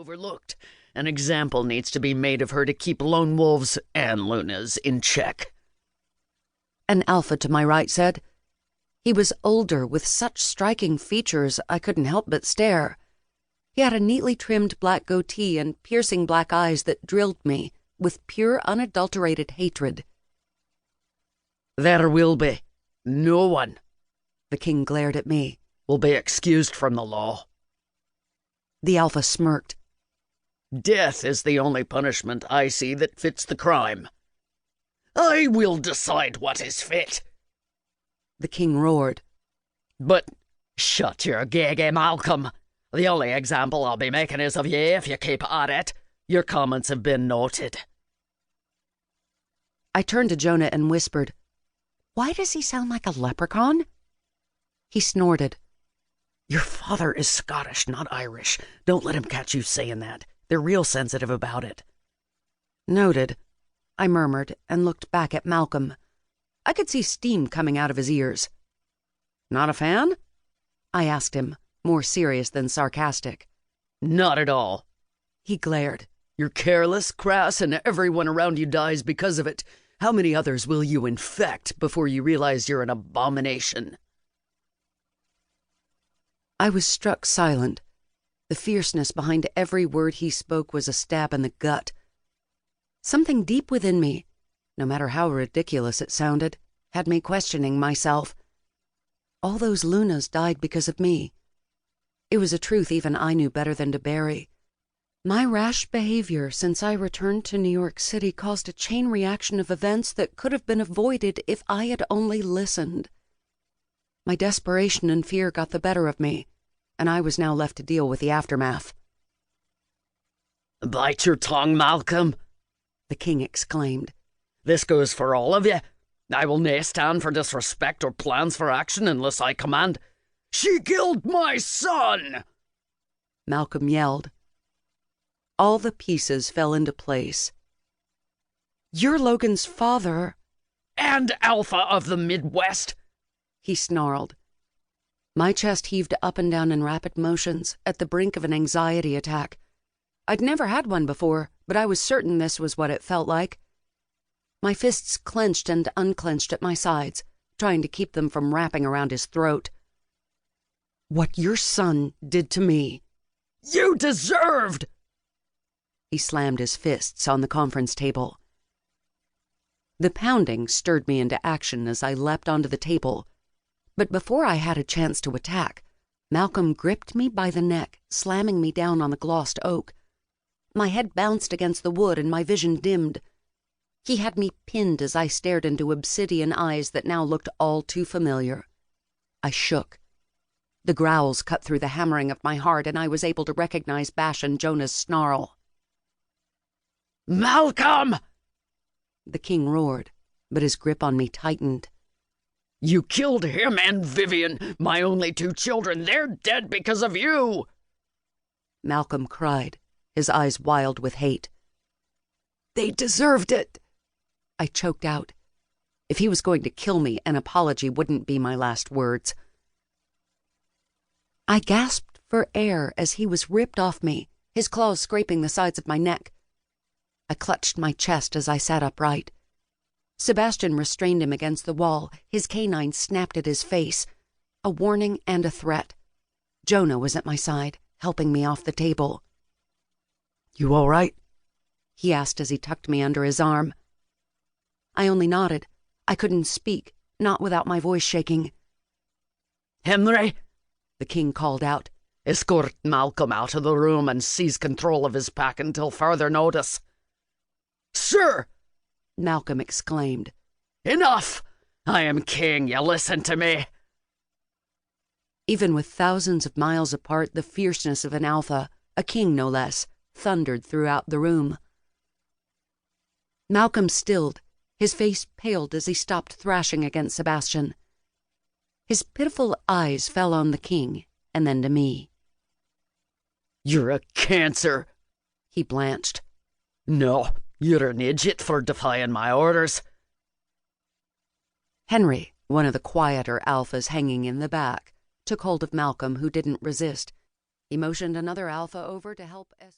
overlooked. An example needs to be made of her to keep lone wolves and Lunas in check. An alpha to my right said. He was older, with such striking features I couldn't help but stare. He had a neatly trimmed black goatee and piercing black eyes that drilled me with pure, unadulterated hatred. There will be no one, the king glared at me, will be excused from the law. The alpha smirked. Death is the only punishment I see that fits the crime. I will decide what is fit. The king roared. But shut your gaggy, Malcolm. The only example I'll be making is of ye if you keep at it. Your comments have been noted. I turned to Jonah and whispered, Why does he sound like a leprechaun? He snorted. Your father is Scottish, not Irish. Don't let him catch you saying that. They're real sensitive about it. Noted, I murmured and looked back at Malcolm. I could see steam coming out of his ears. Not a fan? I asked him, more serious than sarcastic. Not at all. He glared. You're careless, crass, and everyone around you dies because of it. How many others will you infect before you realize you're an abomination? I was struck silent. The fierceness behind every word he spoke was a stab in the gut. Something deep within me, no matter how ridiculous it sounded, had me questioning myself. All those Lunas died because of me. It was a truth even I knew better than to bury. My rash behavior since I returned to New York City caused a chain reaction of events that could have been avoided if I had only listened. My desperation and fear got the better of me, and I was now left to deal with the aftermath. Bite your tongue, Malcolm, the king exclaimed. This goes for all of you. I will nae stand for disrespect or plans for action unless I command. She killed my son! Malcolm yelled. All the pieces fell into place. You're Logan's father. And Alpha of the Midwest, he snarled. My chest heaved up and down in rapid motions at the brink of an anxiety attack. I'd never had one before, but I was certain this was what it felt like. My fists clenched and unclenched at my sides, trying to keep them from wrapping around his throat. What your son did to me, you deserved! He slammed his fists on the conference table. The pounding stirred me into action as I leapt onto the table, but before I had a chance to attack, Malcolm gripped me by the neck, slamming me down on the glossed oak. My head bounced against the wood and my vision dimmed. He had me pinned as I stared into obsidian eyes that now looked all too familiar. I shook. The growls cut through the hammering of my heart, and I was able to recognize Bash and Jonah's snarl. Malcolm! The king roared, but his grip on me tightened. You killed him and Vivian, my only two children. They're dead because of you! Malcolm cried, his eyes wild with hate. They deserved it! I choked out. If he was going to kill me, an apology wouldn't be my last words. I gasped for air as he was ripped off me, his claws scraping the sides of my neck. I clutched my chest as I sat upright. Sebastian restrained him against the wall, his canine snapped at his face, a warning and a threat. Jonah was at my side, helping me off the table. You all right? He asked as he tucked me under his arm. I only nodded. I couldn't speak, not without my voice shaking. Henry, the king called out. Escort Malcolm out of the room and seize control of his pack until further notice. Sir! Malcolm exclaimed. Enough! I am king, you listen to me. Even with thousands of miles apart, the fierceness of an alpha, a king no less, thundered throughout the room. Malcolm stilled, his face paled as he stopped thrashing against Sebastian. His pitiful eyes fell on the king, and then to me. You're a cancer, he blanched. No, you're an idiot for defying my orders. Henry, one of the quieter alphas hanging in the back, took hold of Malcolm, who didn't resist. He motioned another alpha over to help escort.